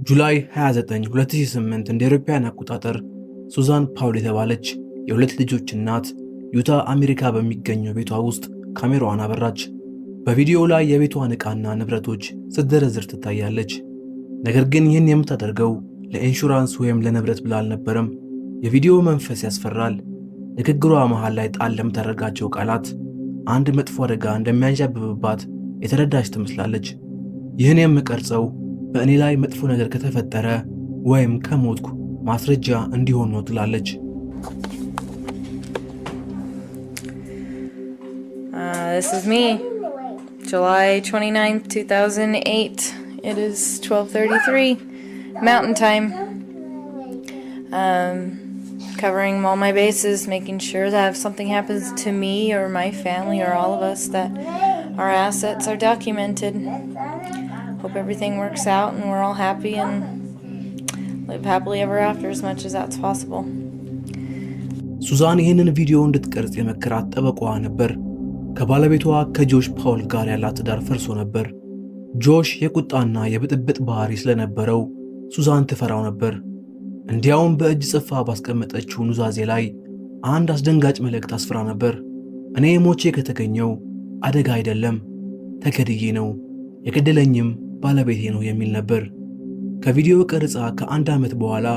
ጁላይ 29 2008 እንደ አውሮፓውያን አቆጣጠር ሱዛን ፓውል የተባለች የሁለት ልጆች እናት ዩታ አሜሪካ በሚገኘው ቤቷ ውስጥ ካሜራዋን አበራች። በቪዲዮው ላይ የቤቷን ዕቃና ንብረቶች ስትዘረዝር ትታያለች። ነገር ግን ይህን የምታደርገው ለኢንሹራንስ ወይም ለንብረት ብላ አልነበረም። የቪዲዮ መንፈስ ያስፈራል። ንግግሯ መሃል ላይ ጣል ለምታደርጋቸው ቃላት አንድ መጥፎ አደጋ እንደሚያንዣብብባት የተረዳች ትመስላለች። ይህን የምቀርጸው በእኔ ላይ መጥፎ ነገር ከተፈጠረ ወይም ከሞትኩ ማስረጃ እንዲሆን ነው ትላለች። This is me, July 29th, 2008. It is 12:33 Mountain Time. Covering all my bases, making sure that if something happens to me or my family or all of us, that our assets are documented. Hope everything works out and we're all happy and live happily ever after as much as that's possible. ሱዛን ይህንን ቪዲዮ እንድትቀርጽ የመከራት ጠበቃዋ ነበር። ከባለቤቷ ከጆሽ ፓውል ጋር ያላት ትዳር ፈርሶ ነበር። ጆሽ የቁጣና የብጥብጥ ባህሪ ስለነበረው ሱዛን ትፈራው ነበር። እንዲያውም በእጅ ጽፋ ባስቀመጠችው ኑዛዜ ላይ አንድ አስደንጋጭ መልእክት አስፍራ ነበር። እኔ ሞቼ ከተገኘው አደጋ አይደለም፣ ተገድዬ ነው፣ የገደለኝም ባለቤቴ ነው የሚል ነበር። ከቪዲዮ ቀርጻ ከአንድ ዓመት በኋላ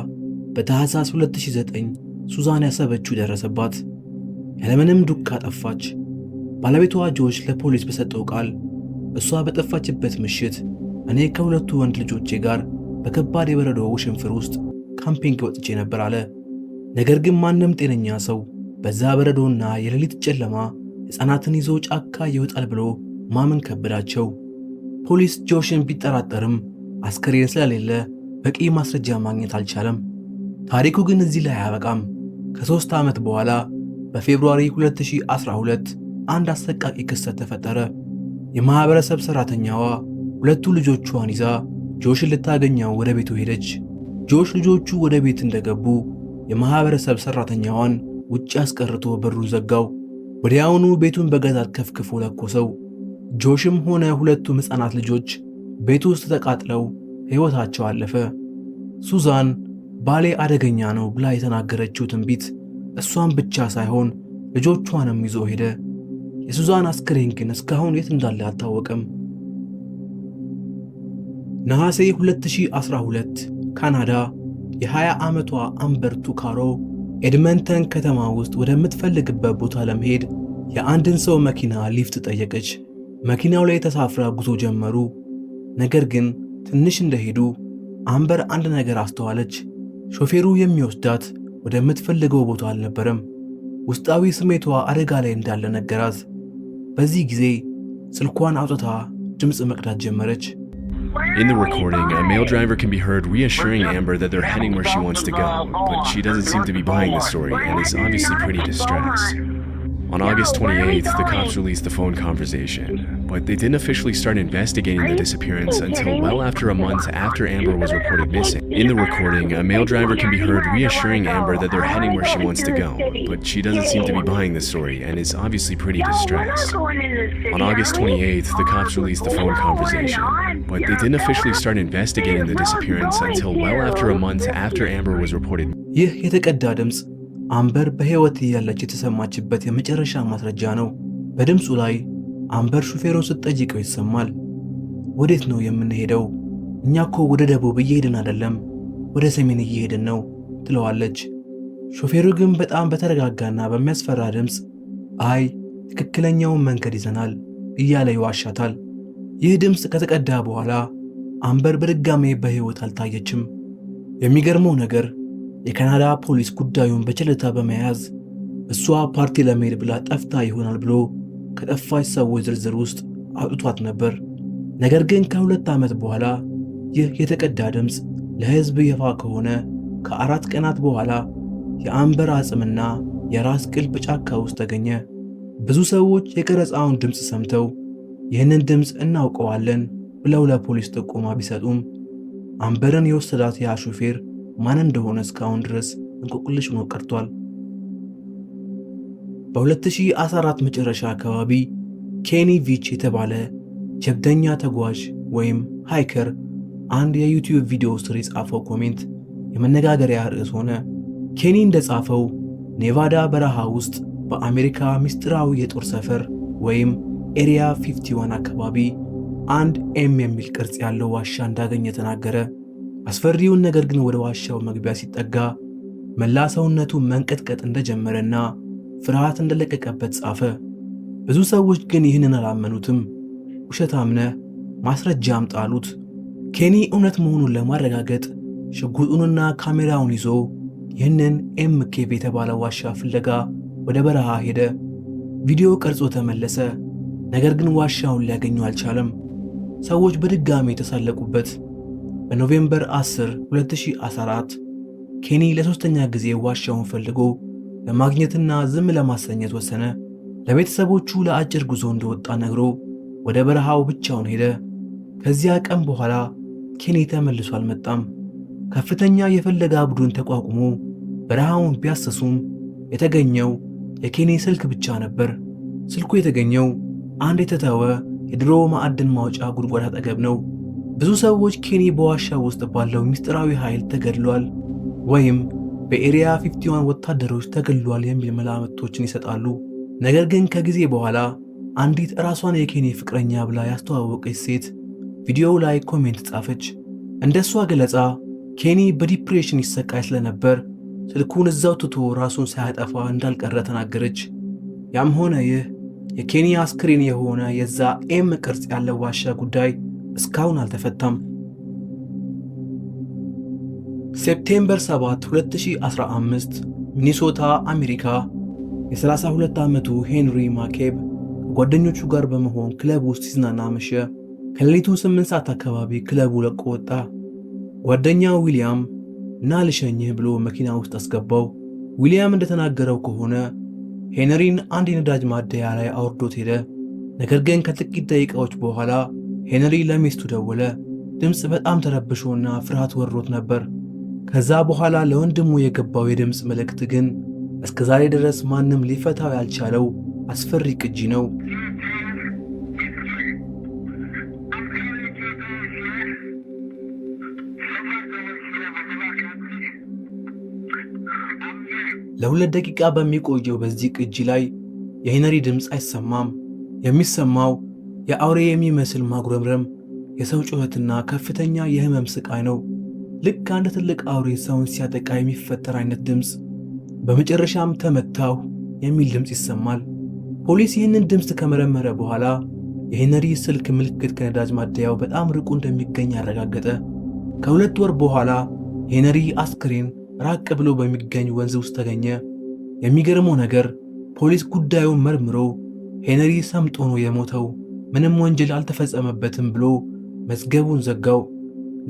በታህሳስ 2009 ሱዛን ያሰበችው ደረሰባት። ያለምንም ዱካ ጠፋች። ባለቤቷ ጆሽ ለፖሊስ በሰጠው ቃል እሷ በጠፋችበት ምሽት እኔ ከሁለቱ ወንድ ልጆቼ ጋር በከባድ የበረዶ ውሽንፍር ውስጥ ካምፒንግ ወጥቼ ነበር አለ። ነገር ግን ማንም ጤነኛ ሰው በዛ በረዶና የሌሊት ጨለማ ሕፃናትን ይዞ ጫካ ይወጣል ብሎ ማመን ከበዳቸው። ፖሊስ ጆሽን ቢጠራጠርም አስከሬን ስለሌለ በቂ ማስረጃ ማግኘት አልቻለም። ታሪኩ ግን እዚህ ላይ አያበቃም። ከ3 ዓመት በኋላ በፌብሩዋሪ 2012 አንድ አሰቃቂ ክስተት ተፈጠረ። የማህበረሰብ ሰራተኛዋ ሁለቱ ልጆቿን ይዛ ጆሽን ልታገኘው ወደ ቤቱ ሄደች። ጆሽ ልጆቹ ወደ ቤት እንደገቡ የማህበረሰብ ሰራተኛዋን ውጪ አስቀርቶ በሩን ዘጋው። ወዲያውኑ ቤቱን በጋዝ ከፍክፎ ለኮሰው። ጆሽም ሆነ ሁለቱም ሕፃናት ልጆች ቤት ውስጥ ተቃጥለው ሕይወታቸው አለፈ። ሱዛን ባሌ አደገኛ ነው ብላ የተናገረችው ትንቢት እሷን ብቻ ሳይሆን ልጆቿንም ይዞ ሄደ። የሱዛን አስክሬን ግን እስካሁን የት እንዳለ አልታወቀም። ነሐሴ 2012 ካናዳ የ20 ዓመቷ አምበር ቱካሮ ኤድመንተን ከተማ ውስጥ ወደምትፈልግበት ቦታ ለመሄድ የአንድን ሰው መኪና ሊፍት ጠየቀች። መኪናው ላይ ተሳፍራ ጉዞ ጀመሩ። ነገር ግን ትንሽ እንደሄዱ አምበር አንድ ነገር አስተዋለች። ሾፌሩ የሚወስዳት ወደምትፈልገው ቦታ አልነበረም። ውስጣዊ ስሜቷ አደጋ ላይ እንዳለ ነገራት። በዚህ ጊዜ ስልኳን አውጥታ ድምፅ መቅዳት ጀመረች። In the recording, a male driver can be heard reassuring Amber that they're heading where she wants to go, but she doesn't seem to be buying the story and is obviously pretty distressed. On August 28th, the cops released the phone conversation, but they didn't officially start investigating the disappearance until well after a month after Amber was reported missing. In the recording, a male driver can be heard reassuring Amber that they're heading where she wants to go, but she doesn't seem to be buying the story and is obviously pretty distressed. On August 28th, the cops released the phone conversation, but they didn't officially start investigating the disappearance until well after a month after Amber was reported. ይህ የተቀዳ ድምፅ አምበር በሕይወት እያለች የተሰማችበት የመጨረሻ ማስረጃ ነው። በድምፁ ላይ አምበር ሹፌሩን ስትጠይቀው ይሰማል። ወዴት ነው የምንሄደው? እኛ እኮ ወደ ደቡብ እየሄድን አይደለም፣ ወደ ሰሜን እየሄድን ነው ትለዋለች። ሾፌሩ ግን በጣም በተረጋጋና በሚያስፈራ ድምፅ አይ ትክክለኛውን መንገድ ይዘናል እያለ ይዋሻታል። ይህ ድምፅ ከተቀዳ በኋላ አምበር በድጋሜ በሕይወት አልታየችም። የሚገርመው ነገር የካናዳ ፖሊስ ጉዳዩን በችልታ በመያዝ እሷ ፓርቲ ለመሄድ ብላ ጠፍታ ይሆናል ብሎ ከጠፋች ሰዎች ዝርዝር ውስጥ አውጥቷት ነበር። ነገር ግን ከ2 ዓመት በኋላ ይህ የተቀዳ ድምፅ ለሕዝብ ይፋ ከሆነ ከ4 ቀናት በኋላ የአምበር አጽምና የራስ ቅል በጫካ ውስጥ ተገኘ። ብዙ ሰዎች የቀረጻውን ድምፅ ሰምተው ይህንን ድምፅ እናውቀዋለን ብለው ለፖሊስ ጥቆማ ቢሰጡም አምበርን የወሰዳት ያ ሹፌር ማን እንደሆነ እስካሁን ድረስ እንቆቅልሽ ሆኖ ቀርቷል። በ2014 መጨረሻ አካባቢ ኬኒ ቪች የተባለ ጀብደኛ ተጓዥ ወይም ሃይከር አንድ የዩቲዩብ ቪዲዮ ስር የጻፈው ኮሜንት የመነጋገሪያ ርዕስ ሆነ። ኬኒ እንደጻፈው ኔቫዳ በረሃ ውስጥ በአሜሪካ ምስጢራዊ የጦር ሰፈር ወይም ኤሪያ 51 አካባቢ አንድ ኤም የሚል ቅርጽ ያለው ዋሻ እንዳገኘ ተናገረ። አስፈሪውን ነገር ግን ወደ ዋሻው መግቢያ ሲጠጋ መላ ሰውነቱ መንቀጥቀጥ እንደጀመረና ፍርሃት እንደለቀቀበት ጻፈ። ብዙ ሰዎች ግን ይህንን አላመኑትም። ውሸታም ነህ፣ ማስረጃ አምጣ አሉት። ኬኒ እውነት መሆኑን ለማረጋገጥ ሽጉጡንና ካሜራውን ይዞ ይህንን ኤም ኬቭ የተባለ ዋሻ ፍለጋ ወደ በረሃ ሄደ። ቪዲዮ ቀርጾ ተመለሰ። ነገር ግን ዋሻውን ሊያገኙ አልቻለም። ሰዎች በድጋሚ የተሳለቁበት። በኖቬምበር 10 2014 ኬኒ ለሶስተኛ ጊዜ ዋሻውን ፈልጎ ለማግኘትና ዝም ለማሰኘት ወሰነ። ለቤተሰቦቹ ለአጭር ጉዞ እንደወጣ ነግሮ ወደ በረሃው ብቻውን ሄደ። ከዚያ ቀን በኋላ ኬኒ ተመልሶ አልመጣም። ከፍተኛ የፍለጋ ቡድን ተቋቁሞ በረሃውን ቢያሰሱም የተገኘው የኬኒ ስልክ ብቻ ነበር። ስልኩ የተገኘው አንድ የተተወ የድሮ ማዕድን ማውጫ ጉድጓድ አጠገብ ነው። ብዙ ሰዎች ኬኒ በዋሻ ውስጥ ባለው ምስጢራዊ ኃይል ተገድሏል ወይም በኤሪያ 51 ወታደሮች ተገድሏል የሚል መላምቶችን ይሰጣሉ። ነገር ግን ከጊዜ በኋላ አንዲት ራሷን የኬኒ ፍቅረኛ ብላ ያስተዋወቀች ሴት ቪዲዮው ላይ ኮሜንት ጻፈች። እንደሷ ገለጻ ኬኒ በዲፕሬሽን ይሰቃይ ስለነበር ስልኩን እዛው ትቶ ራሱን ሳያጠፋ እንዳልቀረ ተናገረች። ያም ሆነ ይህ የኬኒ አስክሬን የሆነ የዛ ኤም ቅርጽ ያለው ዋሻ ጉዳይ እስካሁን አልተፈታም። ሴፕቴምበር 7 2015 ሚኒሶታ አሜሪካ የ32 ዓመቱ ሄንሪ ማኬብ ከጓደኞቹ ጋር በመሆን ክለብ ውስጥ ሲዝናና መሸ። ከሌሊቱ 8 ሰዓት አካባቢ ክለቡ ለቆ ወጣ። ጓደኛው ዊሊያም እና ልሸኝህ ብሎ መኪና ውስጥ አስገባው። ዊሊያም እንደተናገረው ከሆነ ሄንሪን አንድ የነዳጅ ማደያ ላይ አውርዶት ሄደ። ነገር ግን ከጥቂት ደቂቃዎች በኋላ ሄንሪ ለሚስቱ ደወለ። ድምፅ በጣም ተረብሾና ፍርሃት ወሮት ነበር። ከዛ በኋላ ለወንድሙ የገባው የድምፅ መልእክት ግን እስከዛሬ ድረስ ማንም ሊፈታው ያልቻለው አስፈሪ ቅጂ ነው። ለ2 ደቂቃ በሚቆየው በዚህ ቅጂ ላይ የሄንሪ ድምፅ አይሰማም። የሚሰማው የአውሬ የሚመስል ማጉረምረም፣ የሰው ጩኸትና ከፍተኛ የህመም ስቃይ ነው። ልክ አንድ ትልቅ አውሬ ሰውን ሲያጠቃ የሚፈጠር አይነት ድምፅ። በመጨረሻም ተመታሁ የሚል ድምፅ ይሰማል። ፖሊስ ይህንን ድምፅ ከመረመረ በኋላ የሄንሪ ስልክ ምልክት ከነዳጅ ማደያው በጣም ርቁ እንደሚገኝ አረጋገጠ። ከ2 ወር በኋላ የሄንሪ አስክሬን ራቅ ብሎ በሚገኝ ወንዝ ውስጥ ተገኘ። የሚገርመው ነገር ፖሊስ ጉዳዩን መርምሮ ሄንሪ ሰምጦ ነው የሞተው፣ ምንም ወንጀል አልተፈጸመበትም ብሎ መዝገቡን ዘጋው።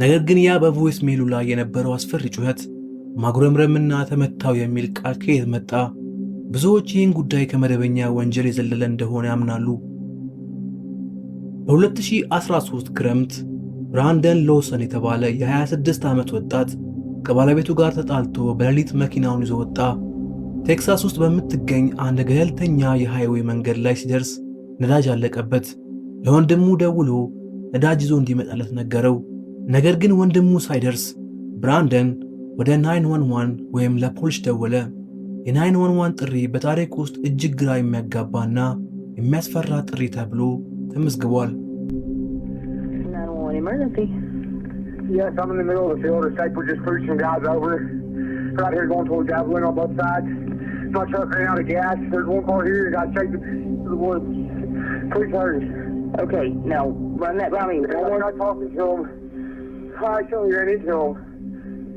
ነገር ግን ያ በቮይስ ሜሉ ላይ የነበረው አስፈሪ ጩኸት፣ ማጉረምረምና ተመታው የሚል ቃል ከየት መጣ? ብዙዎች ይህን ጉዳይ ከመደበኛ ወንጀል የዘለለ እንደሆነ ያምናሉ። በ2013 ክረምት ብራንደን ሎሰን የተባለ የ26 ዓመት ወጣት ከባለቤቱ ጋር ተጣልቶ በሌሊት መኪናውን ይዞ ወጣ። ቴክሳስ ውስጥ በምትገኝ አንድ ገለልተኛ የሃይዌይ መንገድ ላይ ሲደርስ ነዳጅ አለቀበት። ለወንድሙ ደውሎ ነዳጅ ይዞ እንዲመጣለት ነገረው። ነገር ግን ወንድሙ ሳይደርስ ብራንደን ወደ 911 ወይም ለፖሊስ ደወለ። የ911 ጥሪ በታሪክ ውስጥ እጅግ ግራ የሚያጋባና የሚያስፈራ ጥሪ ተብሎ ተመዝግቧል። Yes, I'm in the middle of the field. The site was just pushed some guys over. Right here going towards Javelin on both sides. My truck ran out of gas. There's one car here. Got taken to the woods. Please hurry. Okay, now run that by me. We're not talking to him. I actually ran into him.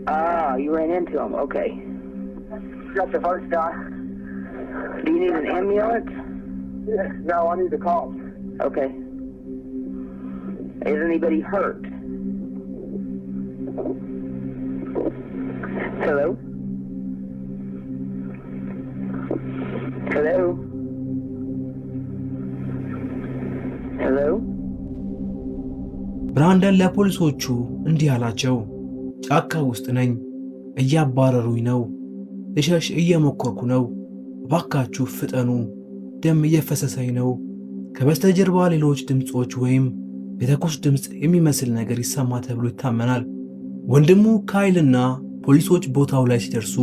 Ah, you ran into him. Okay. Got the first guy. Do you need an ambulance? Yeah, no, I need the cops. Okay. Is anybody hurt? Hello? Hello? Hello? ብራንደን ለፖሊሶቹ እንዲህ አላቸው። ጫካ ውስጥ ነኝ፣ እያባረሩኝ ነው፣ ልሸሽ እየሞከርኩ ነው፣ እባካችሁ ፍጠኑ፣ ደም እየፈሰሰኝ ነው። ከበስተጀርባ ሌሎች ድምጾች ወይም የተኩስ ድምፅ የሚመስል ነገር ይሰማ ተብሎ ይታመናል። ወንድሙ ካይልና ፖሊሶች ቦታው ላይ ሲደርሱ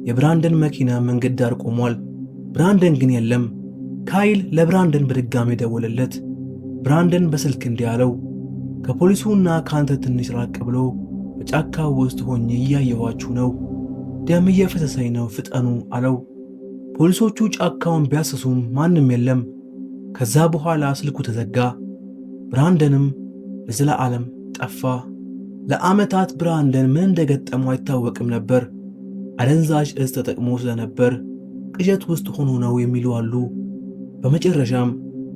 የብራንደን መኪና መንገድ ዳር ቆሟል። ብራንደን ግን የለም። ካይል ለብራንደን በድጋሚ ደወለለት። ብራንደን በስልክ እንዲህ አለው፣ ከፖሊሱና ካንተ ትንሽ ራቅ ብሎ በጫካው ውስጥ ሆኜ እያየኋችሁ ነው። ደም እየፈሰሰኝ ነው፣ ፍጠኑ አለው። ፖሊሶቹ ጫካውን ቢያሰሱም ማንም የለም። ከዛ በኋላ ስልኩ ተዘጋ። ብራንደንም ለዘላለም ጠፋ። ለዓመታት ብራንደን ምን እንደገጠመው አይታወቅም ነበር። አደንዛዥ እጽ ተጠቅሞ ስለነበር ቅዠት ውስጥ ሆኖ ነው የሚሉ አሉ። በመጨረሻም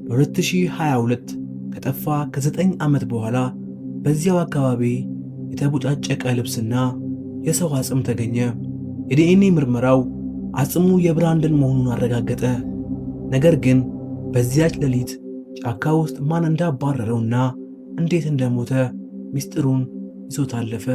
በ2022 ከጠፋ ከ9 ዓመት በኋላ በዚያው አካባቢ የተቦጫጨቀ ልብስና የሰው አጽም ተገኘ። የዲኤንኤ ምርመራው አጽሙ የብራንደን መሆኑን አረጋገጠ። ነገር ግን በዚያች ሌሊት ጫካ ውስጥ ማን እንዳባረረውና እንዴት እንደሞተ ሚስጥሩን ይዞት አለፈ።